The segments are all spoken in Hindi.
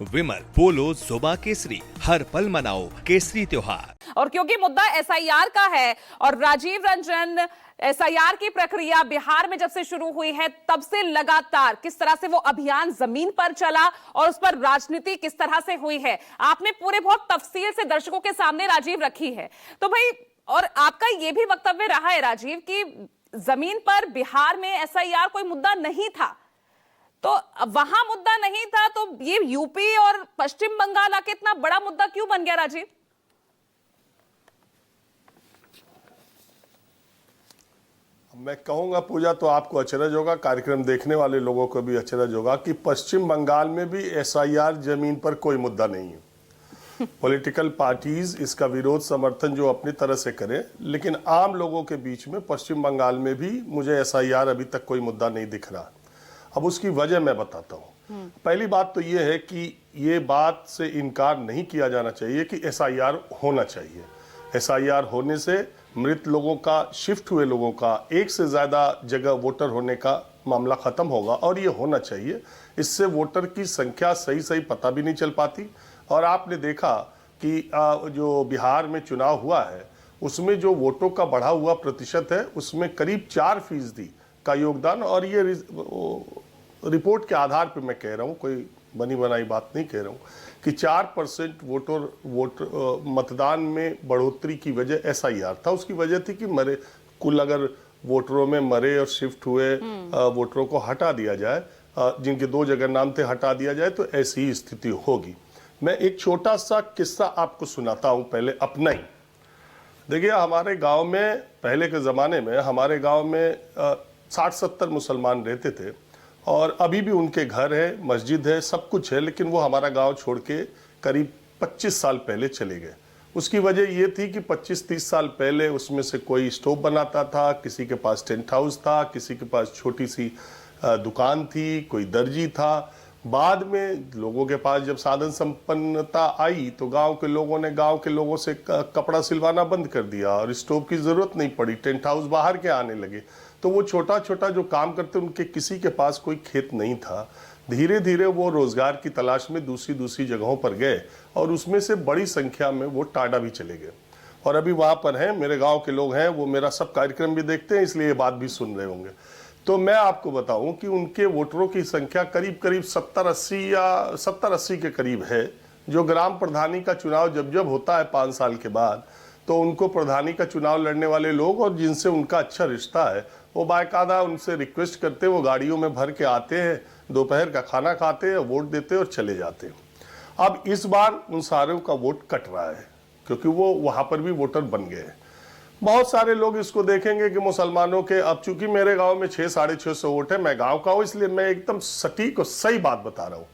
विमल पोलो जुबा केसरी, हर पल मनाओ केसरी त्योहार। और क्योंकि मुद्दा एसआईआर का है और राजीव रंजन, एसआईआर की प्रक्रिया बिहार में जब से शुरू हुई है तब से लगातार किस तरह से वो अभियान जमीन पर चला और उस पर राजनीति किस तरह से हुई है, आपने पूरे बहुत तफसील से दर्शकों के सामने राजीव रखी है। तो भाई, और आपका ये भी वक्तव्य रहा है राजीव कि जमीन पर बिहार में एसआईआर कोई मुद्दा नहीं था, तो वहां मुद्दा नहीं था तो ये यूपी और पश्चिम बंगाल आके इतना बड़ा मुद्दा क्यों बन गया राजीव? मैं कहूंगा पूजा, तो आपको अचरज होगा, कार्यक्रम देखने वाले लोगों को भी अचरज होगा कि पश्चिम बंगाल में भी एसआईआर जमीन पर कोई मुद्दा नहीं है। पॉलिटिकल पार्टीज इसका विरोध समर्थन जो अपनी तरह से करें, लेकिन आम लोगों के बीच में पश्चिम बंगाल में भी मुझे एसआईआर अभी तक कोई मुद्दा नहीं दिख रहा। अब उसकी वजह मैं बताता हूँ। पहली बात तो ये है कि ये बात से इनकार नहीं किया जाना चाहिए कि एसआईआर होना चाहिए। एसआईआर होने से मृत लोगों का, शिफ्ट हुए लोगों का, एक से ज़्यादा जगह वोटर होने का मामला ख़त्म होगा और ये होना चाहिए। इससे वोटर की संख्या सही सही पता भी नहीं चल पाती। और आपने देखा कि जो बिहार में चुनाव हुआ है उसमें जो वोटों का बढ़ा हुआ प्रतिशत है उसमें करीब 4% का योगदान, और ये रिपोर्ट के आधार पर मैं कह रहा हूँ, कोई बनी बनाई बात नहीं कह रहा हूँ, कि 4% वोट मतदान में बढ़ोतरी की वजह एसआईआर था। उसकी वजह थी कि मरे, कुल अगर वोटरों में मरे और शिफ्ट हुए वोटरों को हटा दिया जाए, जिनके 2 जगह नाम थे, हटा दिया जाए तो ऐसी ही स्थिति होगी। मैं एक छोटा सा किस्सा आपको सुनाता हूँ, पहले अपना ही। देखिए, हमारे गांव में पहले के ज़माने में हमारे गांव में 60-70 मुसलमान रहते थे और अभी भी उनके घर है, मस्जिद है, सब कुछ है, लेकिन वो हमारा गांव छोड़ के करीब 25 साल पहले चले गए। उसकी वजह ये थी कि 25-30 साल पहले उसमें से कोई स्टोव बनाता था, किसी के पास टेंट हाउस था, किसी के पास छोटी सी दुकान थी, कोई दर्जी था। बाद में लोगों के पास जब साधन संपन्नता आई तो गांव के लोगों ने गांव के लोगों से कपड़ा सिलवाना बंद कर दिया और स्टोव की ज़रूरत नहीं पड़ी, टेंट हाउस बाहर के आने लगे। तो वो छोटा छोटा जो काम करते, उनके किसी के पास कोई खेत नहीं था। धीरे धीरे वो रोजगार की तलाश में दूसरी जगहों पर गए और उसमें से बड़ी संख्या में वो टाडा भी चले गए और अभी वहाँ पर हैं। मेरे गांव के लोग हैं, वो मेरा सब कार्यक्रम भी देखते हैं, इसलिए ये बात भी सुन रहे होंगे। तो मैं आपको बताऊं कि उनके वोटरों की संख्या करीब करीब 70-80 के करीब है। जो ग्राम प्रधानी का चुनाव जब होता है 5 साल के बाद, तो उनको प्रधानी का चुनाव लड़ने वाले लोग और जिनसे उनका अच्छा रिश्ता है, वो बाकायदा उनसे रिक्वेस्ट करते, वो गाड़ियों में भर के आते हैं, दोपहर का खाना खाते हैं, वोट देते और चले जाते हैं। अब इस बार उन सारों का वोट कट रहा है क्योंकि वो वहाँ पर भी वोटर बन गए हैं। बहुत सारे लोग इसको देखेंगे कि मुसलमानों के, अब चूंकि मेरे गांव में 600-650 वोट है, मैं गांव का हूँ इसलिए मैं एकदम सटीक और सही बात बता रहा हूँ।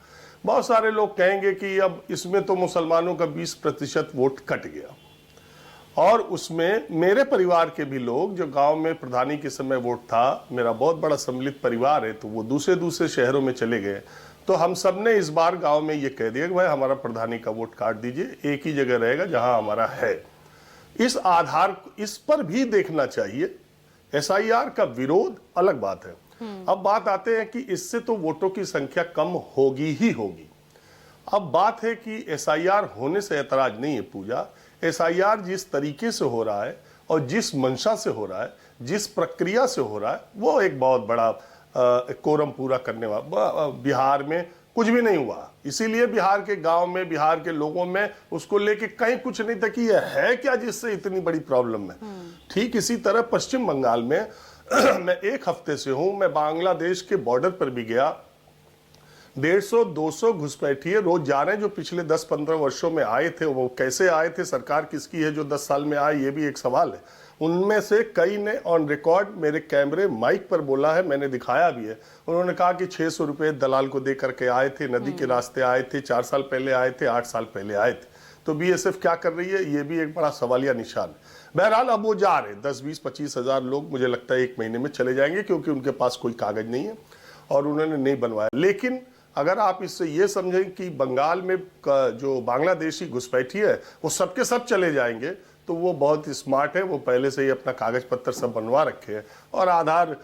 बहुत सारे लोग कहेंगे कि अब इसमें तो मुसलमानों का 20% वोट कट गया और उसमें मेरे परिवार के भी लोग, जो गांव में प्रधानी के समय वोट था, मेरा बहुत बड़ा सम्मिलित परिवार है, तो वो दूसरे शहरों में चले गए। तो हम सब ने इस बार गाँव में ये कह दिया कि भाई हमारा प्रधानी का वोट काट दीजिए, एक ही जगह रहेगा जहाँ हमारा है। इस आधार, इस पर भी देखना चाहिए। एसआईआर का विरोध अलग बात है। अब बात आते हैं कि इससे तो वोटों की संख्या कम होगी ही होगी। अब बात है कि एसआईआर होने से ऐतराज नहीं है पूजा। एसआईआर जिस तरीके से हो रहा है और जिस मंशा से हो रहा है, जिस प्रक्रिया से हो रहा है, वो एक बहुत बड़ा कोरम पूरा करने वाला। बिहार में कुछ भी नहीं हुआ, इसीलिए बिहार के गांव में, बिहार के लोगों में उसको लेके कहीं कुछ नहीं था कि यह है क्या जिससे इतनी बड़ी प्रॉब्लम है। ठीक इसी तरह पश्चिम बंगाल में मैं 1 हफ्ते से हूं, मैं बांग्लादेश के बॉर्डर पर भी गया। 150-200 घुसपैठिए रोज जा रहे हैं जो पिछले 10-15 वर्षों में आए थे। वो कैसे आए थे, सरकार किसकी है जो 10 साल में आए, ये भी एक सवाल है। उनमें से कई ने ऑन रिकॉर्ड मेरे कैमरे माइक पर बोला है, मैंने दिखाया भी है। उन्होंने कहा कि 600 रुपये दलाल को दे करके आए थे, नदी के रास्ते आए थे, 4 साल पहले आए थे, 8 साल पहले आए थे। तो बीएसएफ क्या कर रही है, ये भी एक बड़ा सवालिया निशान है। बहरहाल अब वो जा रहे 10-20-25 हज़ार लोग, मुझे लगता है 1 महीने में चले जाएंगे क्योंकि उनके पास कोई कागज नहीं है और उन्होंने नहीं बनवाया। लेकिन अगर आप इससे ये समझें कि बंगाल में जो बांग्लादेशी घुसपैठी है वो सबके सब चले जाएंगे, तो वो बहुत स्मार्ट है। वो पहले से ही अपना कागज पत्र सब बनवा रखे हैं और आधार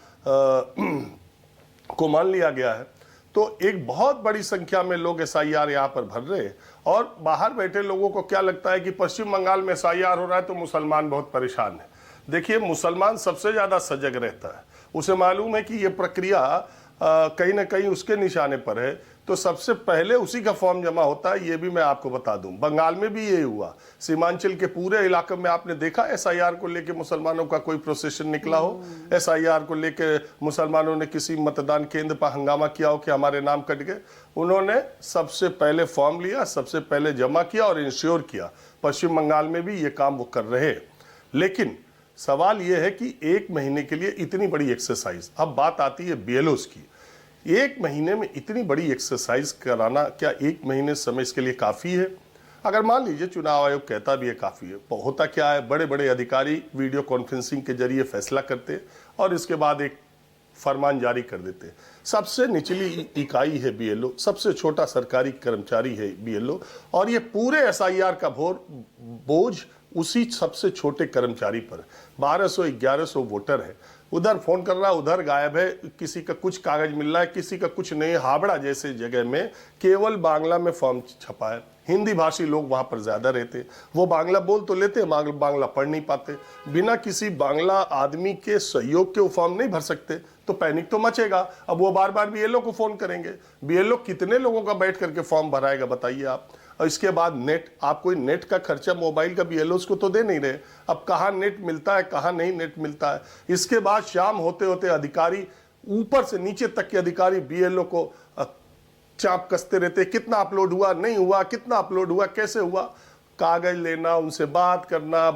को मान लिया गया है। तो एक बहुत बड़ी संख्या में लोग एसआईआर यहाँ पर भर रहे हैं। और बाहर बैठे लोगों को क्या लगता है कि पश्चिम बंगाल में एसआईआर हो रहा है तो मुसलमान बहुत परेशान है। देखिए, मुसलमान सबसे ज्यादा सजग रहता है, उसे मालूम है कि ये प्रक्रिया कहीं ना कहीं उसके निशाने पर है, तो सबसे पहले उसी का फॉर्म जमा होता है। ये भी मैं आपको बता दूं, बंगाल में भी ये हुआ। सीमांचल के पूरे इलाके में आपने देखा एसआईआर को लेके मुसलमानों का कोई प्रोसेशन निकला हो, एसआईआर को लेके मुसलमानों ने किसी मतदान केंद्र पर हंगामा किया हो कि हमारे नाम कट गए। उन्होंने सबसे पहले फॉर्म लिया, सबसे पहले जमा किया और इंश्योर किया। पश्चिम बंगाल में भी ये काम वो कर रहे हैं। लेकिन सवाल यह है कि 1 महीने के लिए इतनी बड़ी एक्सरसाइज, अब बात आती है बीएलओस की। 1 महीने में इतनी बड़ी एक्सरसाइज कराना, क्या 1 महीने समय इसके लिए काफ़ी है? अगर मान लीजिए चुनाव आयोग कहता भी है काफ़ी है, तो होता क्या है, बड़े बड़े अधिकारी वीडियो कॉन्फ्रेंसिंग के जरिए फैसला करते हैं और इसके बाद एक फरमान जारी कर देते हैं। सबसे निचली इकाई है बीएलओ, सबसे छोटा सरकारी कर्मचारी है बीएलओ, और ये पूरे एसआईआर का बोझ उसी सबसे छोटे कर्मचारी पर। 1200-1100 वोटर है, उधर फोन कर रहा है, उधर गायब है, किसी का कुछ कागज मिल रहा है, किसी का कुछ नहीं। हावड़ा जैसे जगह में केवल बांग्ला में फॉर्म छपा है। हिंदी भाषी लोग वहां पर ज्यादा रहते, वो बांग्ला बोल तो लेते, बांग्ला पढ़ नहीं पाते। बिना किसी बांग्ला आदमी के सहयोग के वो फॉर्म नहीं भर सकते, तो पैनिक तो मचेगा। अब वो बार बार बीएलओ को फोन करेंगे। बीएलओ कितने लोगों का बैठ करके फॉर्म भराएगा बताइए आप? और इसके बाद नेट, आप कोई नेट का खर्चा मोबाइल का बीएलओस को तो दे नहीं रहे। अब कहाँ नेट मिलता है, कहाँ नहीं नेट मिलता है। इसके बाद शाम होते होते अधिकारी, ऊपर से नीचे तक के अधिकारी बीएलओ को चाप कसते रहते, कितना अपलोड हुआ, नहीं हुआ, कितना अपलोड हुआ, कैसे हुआ। कागज लेना, उनसे बात करना।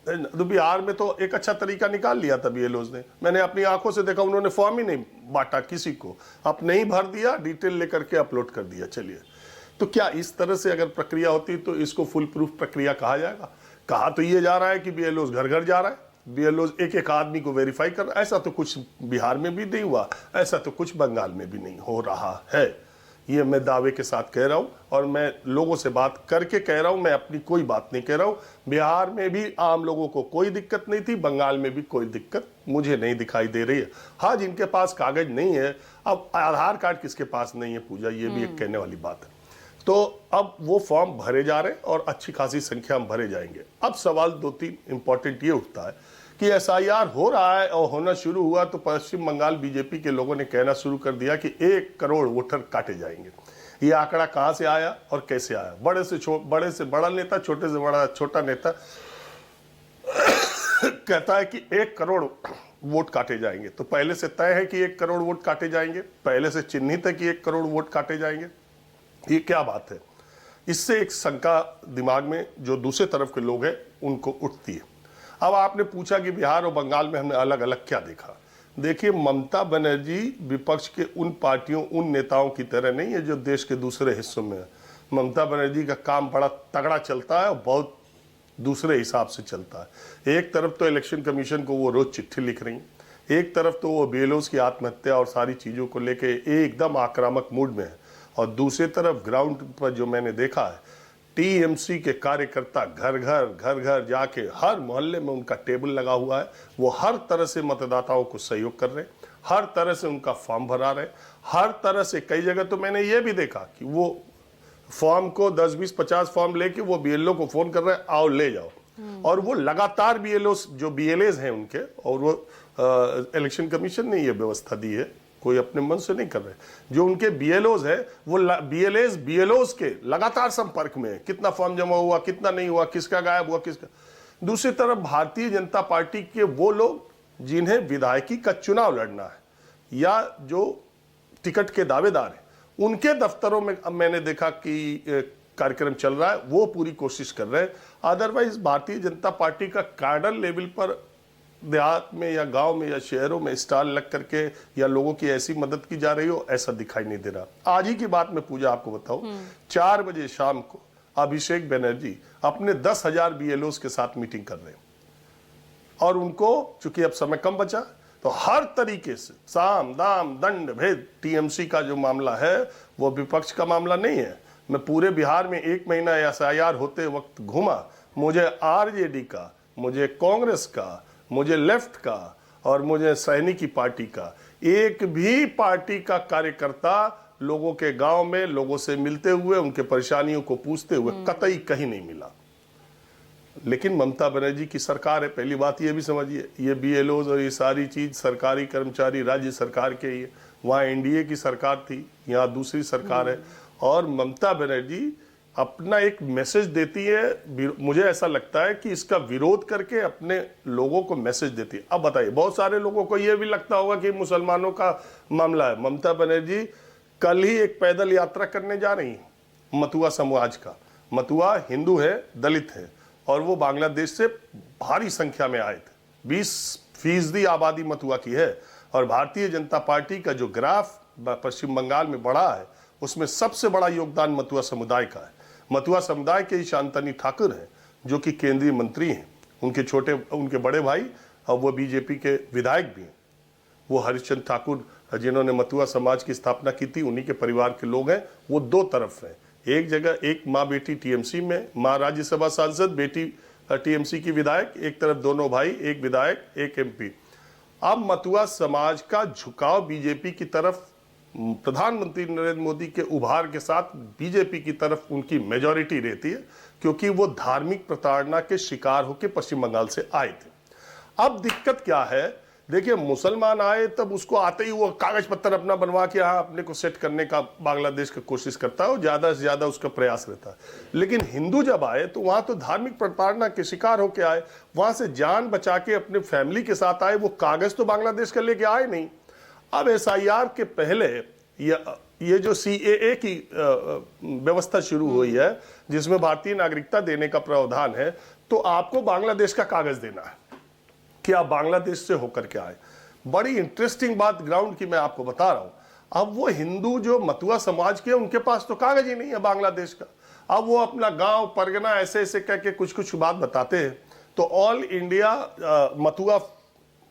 तो बिहार में तो एक अच्छा तरीका निकाल लिया था बीएलओस ने, मैंने अपनी आंखों से देखा। उन्होंने फॉर्म ही नहीं बांटा किसी को, अपने ही भर दिया, डिटेल लेकर के अपलोड कर दिया। चलिए, तो क्या इस तरह से अगर प्रक्रिया होती तो इसको फुल प्रूफ प्रक्रिया कहा जाएगा? कहा तो ये जा रहा है कि बीएलओस घर घर जा रहा है, बीएलओस एक एक आदमी को वेरीफाई कर रहा है। ऐसा तो कुछ बिहार में भी नहीं हुआ, ऐसा तो कुछ बंगाल में भी नहीं हो रहा है। ये मैं दावे के साथ कह रहा हूं और मैं लोगों से बात करके कह रहा हूं, मैं अपनी कोई बात नहीं कह रहा हूं। बिहार में भी आम लोगों को कोई दिक्कत नहीं थी, बंगाल में भी कोई दिक्कत मुझे नहीं दिखाई दे रही है। हाँ, जिनके पास कागज नहीं है, अब आधार कार्ड किसके पास नहीं है पूजा, ये भी एक कहने वाली बात है। तो अब वो फॉर्म भरे जा रहे हैं और अच्छी खासी संख्या में भरे जाएंगे। अब सवाल 2-3 इंपॉर्टेंट ये उठता है कि एसआईआर हो रहा है और होना शुरू हुआ तो पश्चिम बंगाल बीजेपी के लोगों ने कहना शुरू कर दिया कि 1 करोड़ वोटर काटे जाएंगे। ये आंकड़ा कहां से आया और कैसे आया? बड़े से बड़ा नेता, छोटे से बड़ा छोटा नेता कहता है कि 1 करोड़ वोट काटे जाएंगे। तो पहले से तय है कि 1 करोड़ वोट काटे जाएंगे, पहले से चिन्हित है कि 1 करोड़ वोट काटे जाएंगे। ये क्या बात है? इससे एक शंका दिमाग में जो दूसरे तरफ के लोग हैं उनको उठती है। अब आपने पूछा कि बिहार और बंगाल में हमने अलग अलग क्या देखा। देखिए, ममता बनर्जी विपक्ष के उन पार्टियों, उन नेताओं की तरह नहीं है जो देश के दूसरे हिस्सों में है। ममता बनर्जी का काम बड़ा तगड़ा चलता है और बहुत दूसरे हिसाब से चलता है। एक तरफ तो इलेक्शन कमीशन को वो रोज चिट्ठी लिख रही, एक तरफ तो वो बीएलओस की आत्महत्या और सारी चीज़ों को लेके एकदम आक्रामक मूड में है, और दूसरी तरफ ग्राउंड पर जो मैंने देखा है, टीएमसी के कार्यकर्ता घर घर जाके हर मोहल्ले में उनका टेबल लगा हुआ है। वो हर तरह से मतदाताओं को सहयोग कर रहे हैं, हर तरह से उनका फॉर्म भरा रहे हैं, हर तरह से। कई जगह तो मैंने ये भी देखा कि वो फॉर्म को 10, 20, 50 फॉर्म लेके वो बीएलओ को फोन कर रहे हैं, आओ ले जाओ। और वो लगातार बीएलओ जो बीएलएज हैं उनके, और वो इलेक्शन कमीशन ने ये व्यवस्था दी है, कोई अपने मन से नहीं कर रहे। जो उनके बीएलओज है वो बीएलओज के लगातार संपर्क में है, कितना फॉर्म जमा हुआ, कितना नहीं हुआ, किसका गायब हुआ, किसका। दूसरी तरफ भारतीय जनता पार्टी के वो लोग जिन्हें विधायकी का चुनाव लड़ना है या जो टिकट के दावेदार हैं, उनके दफ्तरों में अब मैंने देखा कि कार्यक्रम चल रहा है, वो पूरी कोशिश कर रहे हैं। अदरवाइज भारतीय जनता पार्टी का कार्डर लेवल पर देहात में या गांव में या शहरों में स्टॉल लग करके या लोगों की ऐसी मदद की जा रही हो, ऐसा दिखाई नहीं दे रहा। आज ही की बात मैं पूजा आपको बताऊं, 4 बजे शाम को अभिषेक बनर्जी अपने 10,000 बीएलओस के साथ मीटिंग कर रहे हैं, और उनको चूंकि अब समय कम बचा तो हर तरीके से साम दाम दंड भेद, टीएमसी का जो मामला है वो विपक्ष का मामला नहीं है। मैं पूरे बिहार में 1 महीना एसआईआर होते वक्त घूमा, मुझे आरजेडी का, मुझे कांग्रेस का, मुझे लेफ्ट का और मुझे सैनिकी पार्टी का एक भी पार्टी का कार्यकर्ता लोगों के गांव में लोगों से मिलते हुए उनके परेशानियों को पूछते हुए कतई कहीं नहीं मिला। लेकिन ममता बनर्जी की सरकार है, पहली बात ये भी समझिए, ये बीएलओ और ये सारी चीज सरकारी कर्मचारी राज्य सरकार के ही है। वहां एनडीए की सरकार थी, यहाँ दूसरी सरकार है, और ममता बनर्जी अपना एक मैसेज देती है। मुझे ऐसा लगता है कि इसका विरोध करके अपने लोगों को मैसेज देती है। अब बताइए, बहुत सारे लोगों को यह भी लगता होगा कि मुसलमानों का मामला है। ममता बनर्जी कल ही एक पैदल यात्रा करने जा रही है मथुआ समाज का। मथुआ हिंदू है, दलित है, और वो बांग्लादेश से भारी संख्या में आए थे। 20% आबादी मथुआ की है, और भारतीय जनता पार्टी का जो ग्राफ पश्चिम बंगाल में बढ़ा है उसमें सबसे बड़ा योगदान मथुआ समुदाय का है। मथुआ समुदाय के ही शांतनी ठाकुर हैं, जो कि केंद्रीय मंत्री हैं। उनके बड़े भाई और वो बीजेपी के विधायक भी हैं। वो हरिश्चंद्र ठाकुर जिन्होंने मथुआ समाज की स्थापना की थी, उन्हीं के परिवार के लोग हैं। वो दो तरफ हैं, एक जगह एक माँ बेटी टीएमसी में, माँ राज्यसभा सांसद, बेटी टीएमसी की विधायक, एक तरफ दोनों भाई, एक विधायक एक एमपी। अब मथुआ समाज का झुकाव बीजेपी की तरफ, प्रधानमंत्री नरेंद्र मोदी के उभार के साथ बीजेपी की तरफ उनकी मेजॉरिटी रहती है, क्योंकि वो धार्मिक प्रताड़ना के शिकार होकर पश्चिम बंगाल से आए थे। अब दिक्कत क्या है, देखिए, मुसलमान आए तब उसको आते ही वो कागज पत्तर अपना बनवा के यहाँ अपने को सेट करने का बांग्लादेश का कोशिश करता है, और ज्यादा से ज्यादा उसका प्रयास रहता है। लेकिन हिंदू जब आए तो वहां तो धार्मिक प्रताड़ना के शिकार होके आए, वहां से जान बचा के अपने फैमिली के साथ आए। वो कागज तो बांग्लादेश का लेके आए नहीं। अब एसआईआर के पहले ये जो सीएए की व्यवस्था शुरू हुई है, जिसमें भारतीय नागरिकता देने का प्रावधान है, तो आपको बांग्लादेश का कागज देना है कि आप बांग्लादेश से होकर के आए। बड़ी इंटरेस्टिंग बात ग्राउंड की मैं आपको बता रहा हूं। अब वो हिंदू जो मथुआ समाज के, उनके पास तो कागज ही नहीं है बांग्लादेश का। अब वो अपना गांव परगना ऐसे ऐसे कह के कुछ कुछ बात बताते हैं। तो ऑल इंडिया मथुआ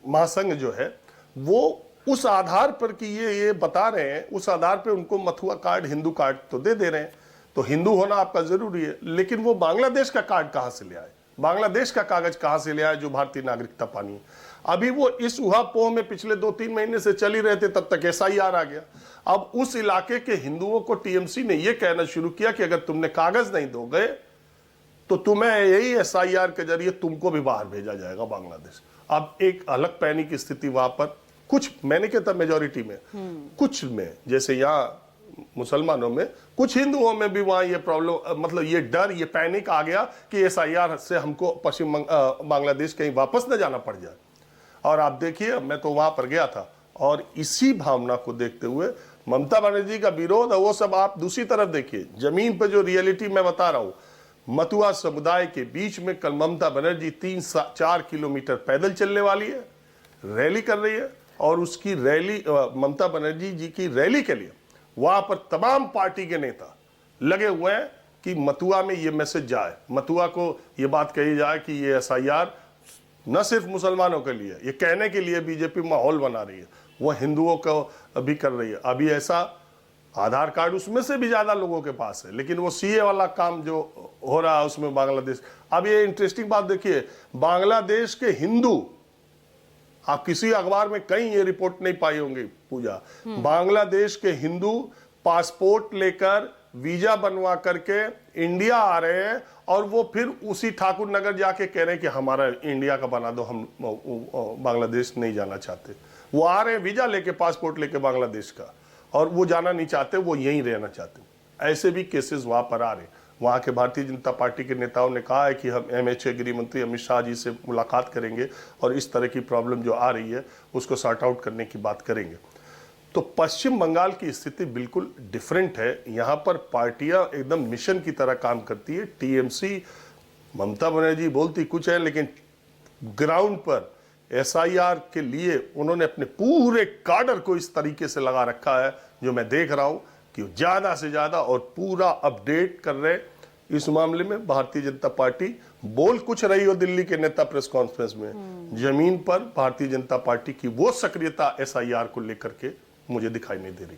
महासंघ जो है, वो उस आधार पर कि ये बता रहे हैं, उस आधार पर उनको मथुआ कार्ड, हिंदू कार्ड तो दे रहे हैं। तो हिंदू होना आपका जरूरी है, लेकिन वो बांग्लादेश का कार्ड कहां से ले आए, बांग्लादेश का कागज कहां से ले आए जो भारतीय नागरिकता पानी है। अभी वो इस उहापोह में पिछले 2-3 महीने से चल ही रहे थे, तब तक एसआईआर आ गया। अब उस इलाके के हिंदुओं को टीएमसी ने यह कहना शुरू किया कि अगर तुमने कागज नहीं दोगे तो तुम्हें यही एसआईआर के जरिए तुमको भी बाहर भेजा जाएगा बांग्लादेश। अब एक अलग पैनिक की स्थिति वहां पर, कुछ, मैंने कहता मेजोरिटी में, कुछ में, जैसे यहाँ मुसलमानों में, कुछ हिंदुओं में भी वहां ये प्रॉब्लम, मतलब ये डर, ये पैनिक आ गया कि एसआईआर से हमको पश्चिम बांग्लादेश कहीं वापस न जाना पड़ जाए। और आप देखिए, मैं तो वहां पर गया था, और इसी भावना को देखते हुए ममता बनर्जी का विरोध, वो सब आप दूसरी तरफ देखिए। जमीन पर जो रियलिटी मैं बता रहा हूं, मथुआ समुदाय के बीच में कल ममता बनर्जी 3-4 किलोमीटर पैदल चलने वाली है, रैली कर रही है, और उसकी रैली, ममता बनर्जी जी की रैली के लिए वहां पर तमाम पार्टी के नेता लगे हुए हैं कि मथुआ में ये मैसेज जाए, मथुआ को ये बात कही जाए कि ये एसआईआर न सिर्फ मुसलमानों के लिए, ये कहने के लिए बीजेपी माहौल बना रही है, वो हिंदुओं को भी कर रही है। अभी ऐसा आधार कार्ड उसमें से भी ज्यादा लोगों के पास है, लेकिन वो सीए वाला काम जो हो रहा है उसमें बांग्लादेश। अब ये इंटरेस्टिंग बात देखिए, बांग्लादेश के हिंदू, आप किसी अखबार में कहीं ये रिपोर्ट नहीं पाई होंगी पूजा, बांग्लादेश के हिंदू पासपोर्ट लेकर, वीजा बनवा करके इंडिया आ रहे हैं, और वो फिर उसी ठाकुर नगर जाके कह रहे हैं कि हमारा इंडिया का बना दो, हम बांग्लादेश नहीं जाना चाहते। वो आ रहे हैं वीजा लेके, पासपोर्ट लेके बांग्लादेश का, और वो जाना नहीं चाहते, वो यहीं रहना चाहते। ऐसे भी केसेस वहां पर आ रहे हैं। वहां के भारतीय जनता पार्टी के नेताओं ने कहा है कि हम एमएचए गृह मंत्री अमित शाह जी से मुलाकात करेंगे और इस तरह की प्रॉब्लम जो आ रही है उसको सॉर्ट आउट करने की बात करेंगे। तो पश्चिम बंगाल की स्थिति बिल्कुल डिफरेंट है। यहाँ पर पार्टियां एकदम मिशन की तरह काम करती है। टीएमसी, ममता बनर्जी बोलती कुछ है, लेकिन ग्राउंड पर एसआईआर के लिए उन्होंने अपने पूरे काडर को इस तरीके से लगा रखा है, जो मैं देख रहा हूं कि ज्यादा से ज्यादा और पूरा अपडेट कर रहे। इस मामले में भारतीय जनता पार्टी बोल कुछ रही हो दिल्ली के नेता प्रेस कॉन्फ्रेंस में, जमीन पर भारतीय जनता पार्टी की वो सक्रियता एसआईआर को लेकर के मुझे दिखाई नहीं दे रही।